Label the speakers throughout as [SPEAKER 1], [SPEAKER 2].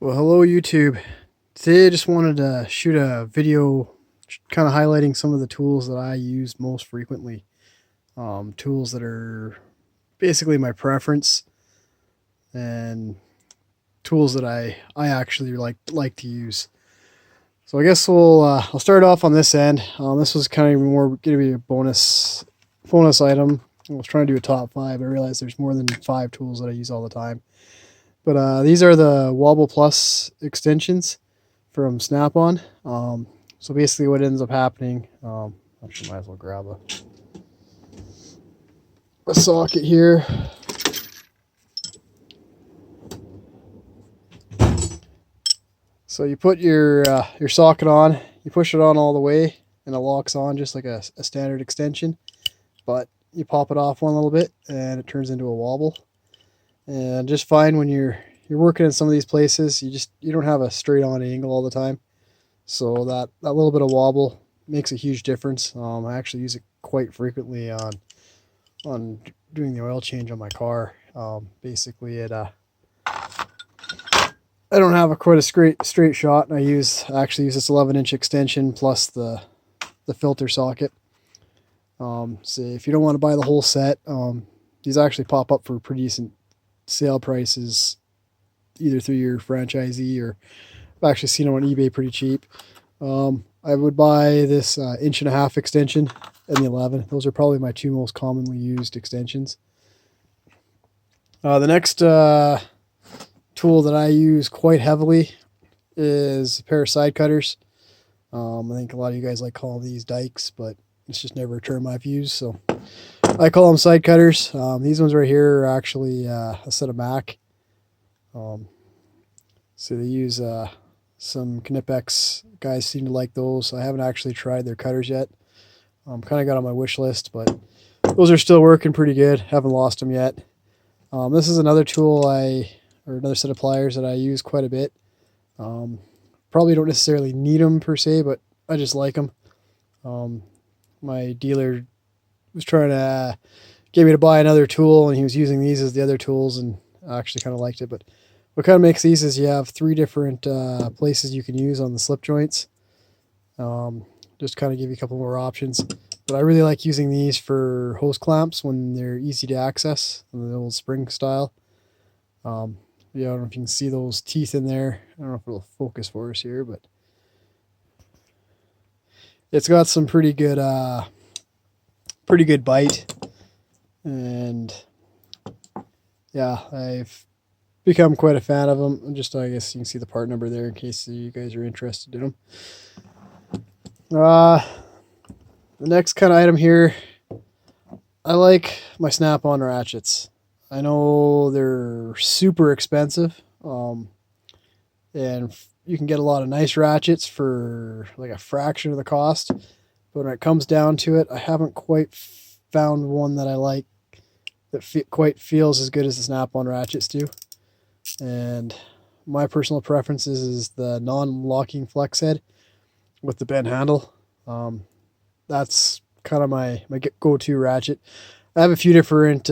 [SPEAKER 1] Well, hello YouTube. Today I just wanted to shoot a video kind of highlighting some of the tools that I use most frequently. Tools that are basically my preference and tools that I actually like to use. So I guess I'll start off on this end. This was kind of more going to be a bonus item. I was trying to do a top 5. I realized there's more than 5 tools that I use all the time. But these are the Wobble Plus extensions from Snap-on. So basically what ends up happening, actually might as well grab a socket here. So you put your socket on, you push it on all the way, and it locks on just like a standard extension. But you pop it off one little bit, and it turns into a wobble. And just fine when you're working in some of these places, you don't have a straight on angle all the time. So that little bit of wobble makes a huge difference. I actually use it quite frequently on doing the oil change on my car. Basically, I don't have quite a straight shot, and I actually use this 11-inch extension plus the filter socket. So if you don't want to buy the whole set, these actually pop up for pretty decent sale prices, either through your franchisee, or I've actually seen them on eBay pretty cheap. I would buy this 1.5-inch extension and the 11. Those are probably my 2 most commonly used extensions. The next tool that I use quite heavily is a pair of side cutters. I think a lot of you guys like calling these dikes, but it's just never a term I've used, so I call them side cutters. These ones right here are actually a set of Mac. So they use some Knipex guys seem to like those. I haven't actually tried their cutters yet. Kind of got on my wish list, but those are still working pretty good. Haven't lost them yet. This is another tool or another set of pliers that I use quite a bit. Probably don't necessarily need them per se, but I just like them. My dealer was trying to get me to buy another tool, and he was using these as the other tools, and I actually kind of liked it. But what kind of makes these is you have 3 different places you can use on the slip joints. Just kind of give you a couple more options. But I really like using these for hose clamps when they're easy to access, the old spring style. Yeah, I don't know if you can see those teeth in there. I don't know if it'll focus for us here, but it's got some pretty good bite. And yeah, I've become quite a fan of them. I guess you can see the part number there in case you guys are interested in them. The next kind of item here, I like my Snap-on ratchets. I know they're super expensive, and you can get a lot of nice ratchets for like a fraction of the cost. But when it comes down to it, I haven't quite found one that I like that quite feels as good as the Snap-on ratchets do. And my personal preference is the non-locking flex head with the bent handle. That's kind of my go-to ratchet. I have a few different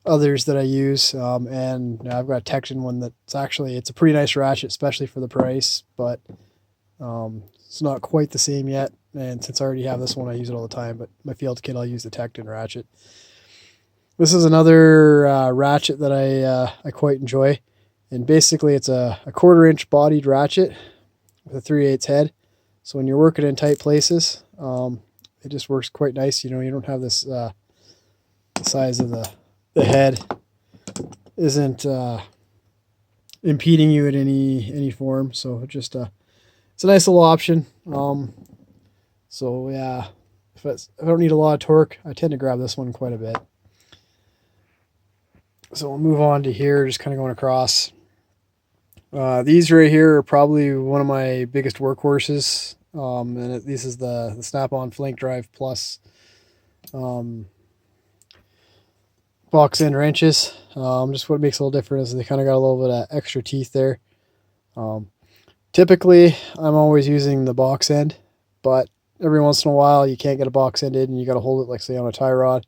[SPEAKER 1] others that I use, and I've got a Texan one it's a pretty nice ratchet, especially for the price, but it's not quite the same yet. And since I already have this one, I use it all the time. But my field kit, I'll use the Texan ratchet. This is another ratchet that I quite enjoy, and basically it's a 1/4-inch bodied ratchet with a 3/8 head. So when you're working in tight places, it just works quite nice. You don't have this the size of the head isn't impeding you in any form. So it's a nice little option. So yeah, if I don't need a lot of torque, I tend to grab this one quite a bit. So we'll move on to here, just kind of going across. These right here are probably one of my biggest workhorses. This is the Snap-on Flank Drive Plus box end wrenches. Just what makes it a little different is they kind of got a little bit of extra teeth there. Typically, I'm always using the box end, but every once in a while you can't get a box ended and you got to hold it like say on a tie rod.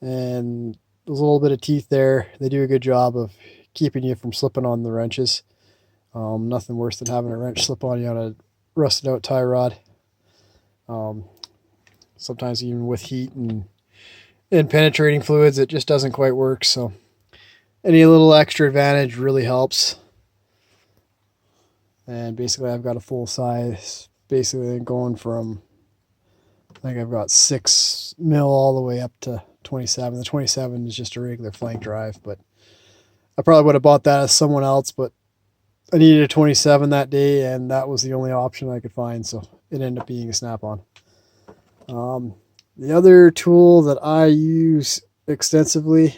[SPEAKER 1] And there's a little bit of teeth there. They do a good job of keeping you from slipping on the wrenches. Nothing worse than having a wrench slip on you on a rusted out tie rod. Sometimes even with heat and penetrating fluids, it just doesn't quite work. So any little extra advantage really helps. And basically I've got a full size, basically going from, I think I've got 6 mil all the way up to 27. The 27 is just a regular flank drive, but I probably would have bought that as someone else, but I needed a 27 that day, and that was the only option I could find, so it ended up being a Snap-on. The other tool that I use extensively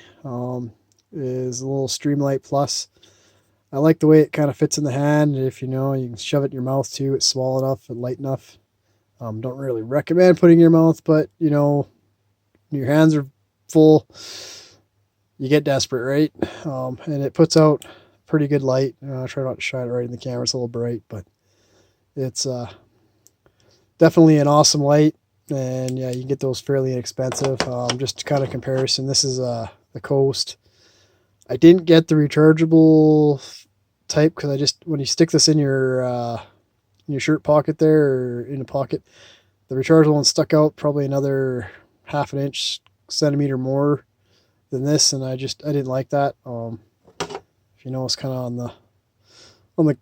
[SPEAKER 1] is a little Streamlight Plus. I like the way it kind of fits in the hand. If you know, you can shove it in your mouth too. It's small enough and light enough. Don't really recommend putting it in your mouth, but you know, when your hands are full, you get desperate, right? And it puts out pretty good light. I try not to shine it right in the camera. It's a little bright, but it's definitely an awesome light. And yeah, you can get those fairly inexpensive. Just kind of comparison, this is the Coast. I didn't get the rechargeable type because I just, when you stick this in your shirt pocket there, or in a pocket, the rechargeable one stuck out probably another half an inch, centimeter more than this, and I didn't like that. If you know, it's kind of on the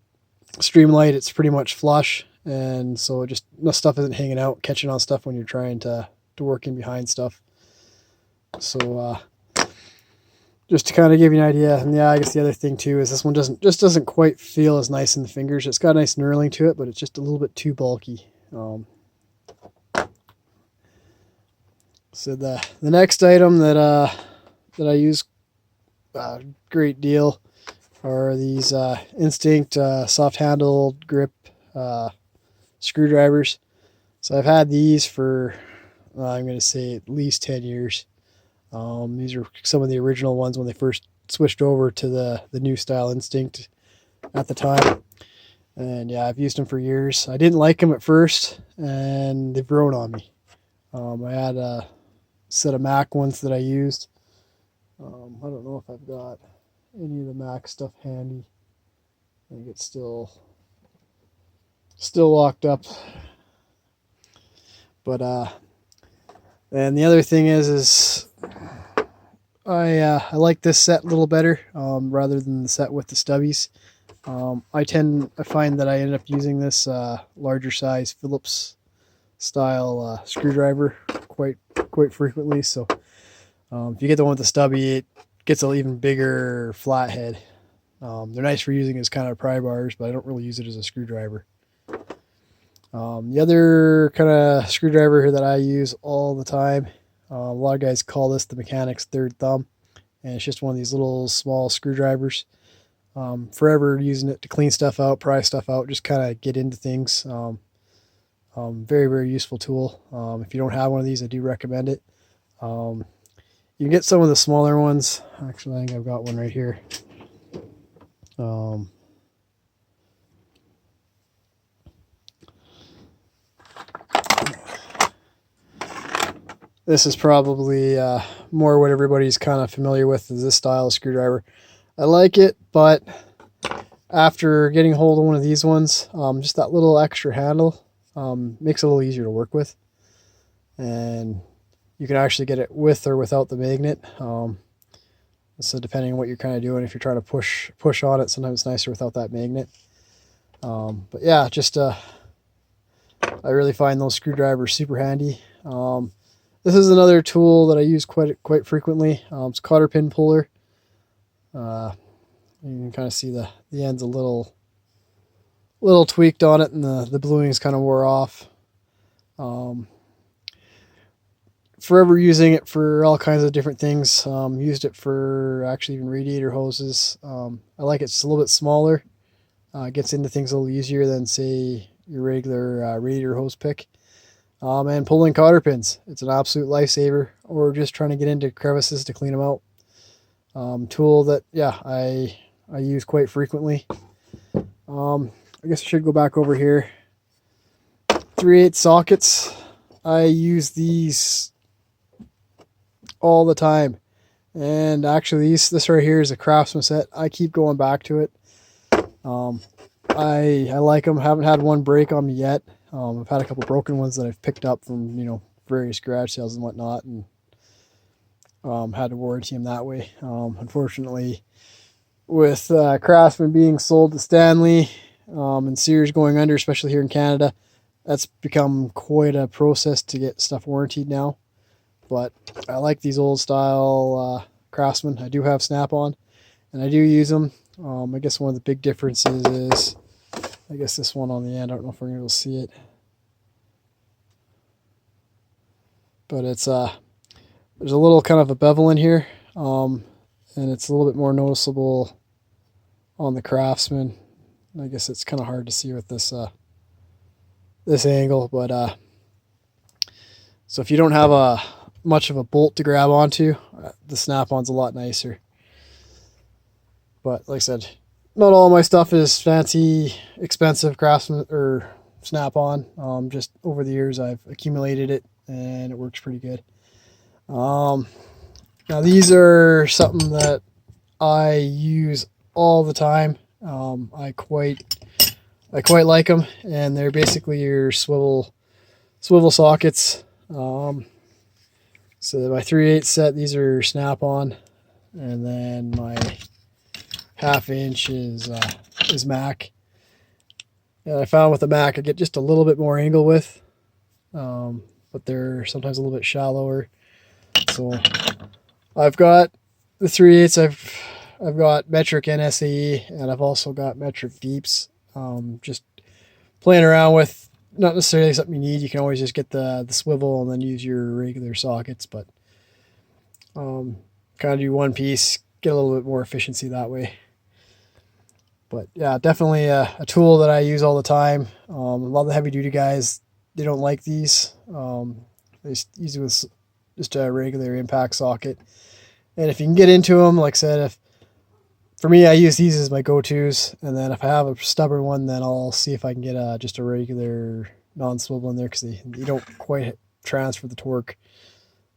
[SPEAKER 1] Streamlight, it's pretty much flush, and so just no stuff isn't hanging out, catching on stuff when you're trying to work in behind stuff. So just to kind of give you an idea. And yeah, I guess the other thing too is this one doesn't quite feel as nice in the fingers. It's got a nice knurling to it, but it's just a little bit too bulky. So the next item that I use a great deal are these Instinct soft handled grip screwdrivers. So I've had these for I'm going to say at least 10 years. These are some of the original ones when they first switched over to the new style Instinct at the time. And yeah, I've used them for years. I didn't like them at first, and they've grown on me. I had a set of Mac ones that I used. I don't know if I've got any of the Mac stuff handy. I think it's still locked up. But and the other thing is I like this set a little better rather than the set with the stubbies. I find that I end up using this larger size Phillips style screwdriver quite frequently. So if you get the one with the stubby, it gets an even bigger flathead. They're nice for using as kind of pry bars, but I don't really use it as a screwdriver. The other kind of screwdriver here that I use all the time, a lot of guys call this the mechanic's third thumb, and it's just one of these little small screwdrivers. Forever using it to clean stuff out, pry stuff out, just kind of get into things. Very, very useful tool. If you don't have one of these, I do recommend it. You can get some of the smaller ones. Actually, I think I've got one right here. This is probably more what everybody's kind of familiar with, is this style of screwdriver. I like it, but after getting a hold of one of these ones, just that little extra handle makes it a little easier to work with. And you can actually get it with or without the magnet. So depending on what you're kind of doing, if you're trying to push on it, sometimes it's nicer without that magnet. But yeah, just I really find those screwdrivers super handy. This is another tool that I use quite frequently. It's Cotter Pin Puller. You can kind of see the end's a little tweaked on it, and the bluing's kind of wore off. Forever using it for all kinds of different things. Used it for actually even radiator hoses. I like it just a little bit smaller. Gets into things a little easier than, say, your regular radiator hose pick. And pulling cotter pins. It's an absolute lifesaver, or just trying to get into crevices to clean them out. Tool that, yeah, I use quite frequently. I guess I should go back over here. 3/8 sockets. I use these all the time. And actually this right here is a Craftsman set. I keep going back to it. I like them. Haven't had one break on me yet. I've had a couple broken ones that I've picked up from, you know, various garage sales and whatnot, and had to warranty them that way. Unfortunately, with Craftsman being sold to Stanley and Sears going under, especially here in Canada, that's become quite a process to get stuff warranted now. But I like these old style Craftsman. I do have Snap-on, and I do use them. I guess one of the big differences is, I guess this one on the end, I don't know if we're going to see it, but it's there's a little kind of a bevel in here, and it's a little bit more noticeable on the Craftsman. I guess it's kind of hard to see with this this angle, but so if you don't have much of a bolt to grab onto, the Snap-on's a lot nicer. But like I said, not all my stuff is fancy, expensive Craftsman or Snap-on. Just over the years I've accumulated it, and it works pretty good. Now these are something that I use all the time. I quite like them, and they're basically your swivel sockets. So my 3/8 set, these are Snap-on, and then my 1/2 inch is Mac. And I found with the Mac I get just a little bit more angle with, but they're sometimes a little bit shallower. So I've got the 3/8. I've got metric and SAE, and I've also got metric deeps. Just playing around with, not necessarily something you need. You can always just get the swivel and then use your regular sockets, but kind of do one piece, get a little bit more efficiency that way. But yeah, definitely a tool that I use all the time. A lot of the heavy duty guys, they don't like these. They use it with just a regular impact socket. And if you can get into them, like I said, for me, I use these as my go-tos. And then if I have a stubborn one, then I'll see if I can get just a regular non-swivel in there, because you don't quite transfer the torque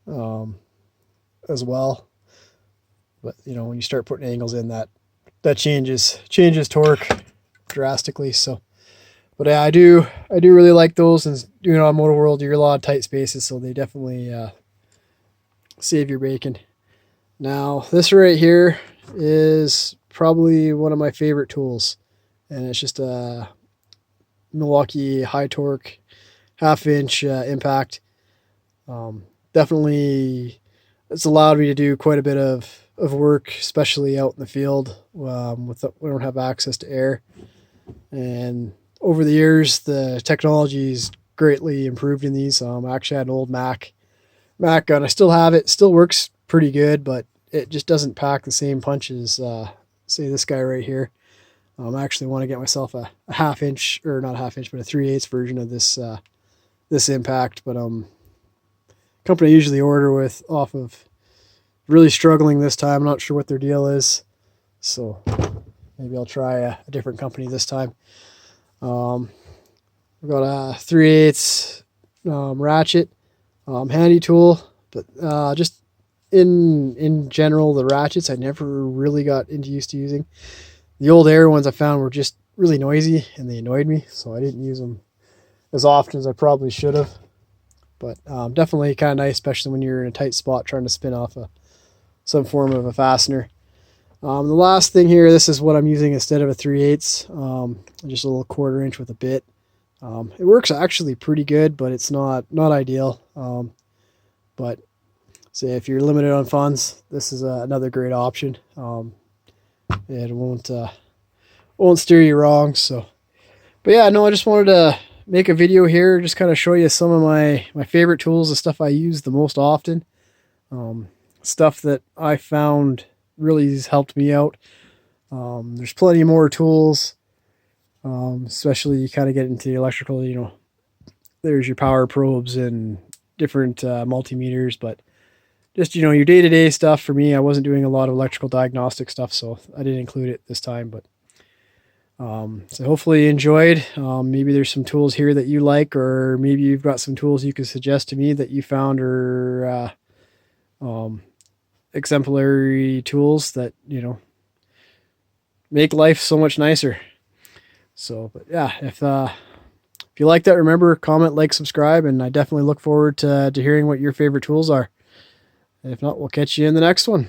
[SPEAKER 1] as well. But you know, when you start putting angles in, that changes torque drastically. So, but yeah, I do really like those. And you know, on Motor World, you're a lot of tight spaces, so they definitely save your bacon. Now, this right here is probably one of my favorite tools, and it's just a Milwaukee high torque 1/2 inch impact. Definitely, it's allowed me to do quite a bit of work, especially out in the field. We don't have access to air, and over the years the technology's greatly improved in these. I actually had an old Mac gun. I still have it. Still works pretty good, but it just doesn't pack the same punch as say this guy right here. I actually want to get myself a 1/2 inch, or not 1/2 inch, but a 3/8 version of this this impact. But company I usually order with off of really struggling this time. I'm not sure what their deal is, so maybe I'll try a different company this time. We've got a 3/8 ratchet, handy tool, but just in general, the ratchets I never really got used to using. The old Air ones I found were just really noisy, and they annoyed me, so I didn't use them as often as I probably should have. But definitely kind of nice, especially when you're in a tight spot trying to spin off some form of a fastener. The last thing here, this is what I'm using instead of a 3/8, just a little 1/4 inch with a bit. It works actually pretty good, but it's not ideal. But say if you're limited on funds, this is another great option. It won't steer you wrong. So, but yeah, no, I just wanted to make a video here, just kind of show you some of my favorite tools, the stuff I use the most often, stuff that I found really has helped me out. There's plenty more tools, especially you kind of get into the electrical, you know, there's your power probes and different multimeters, but just, you know, your day-to-day stuff. For me, I wasn't doing a lot of electrical diagnostic stuff, so I didn't include it this time. But so hopefully you enjoyed. Maybe there's some tools here that you like, or maybe you've got some tools you could suggest to me that you found or exemplary tools that, you know, make life so much nicer. So, but yeah, if you like that, remember, comment, like, subscribe, and I definitely look forward to hearing what your favorite tools are. If not, we'll catch you in the next one.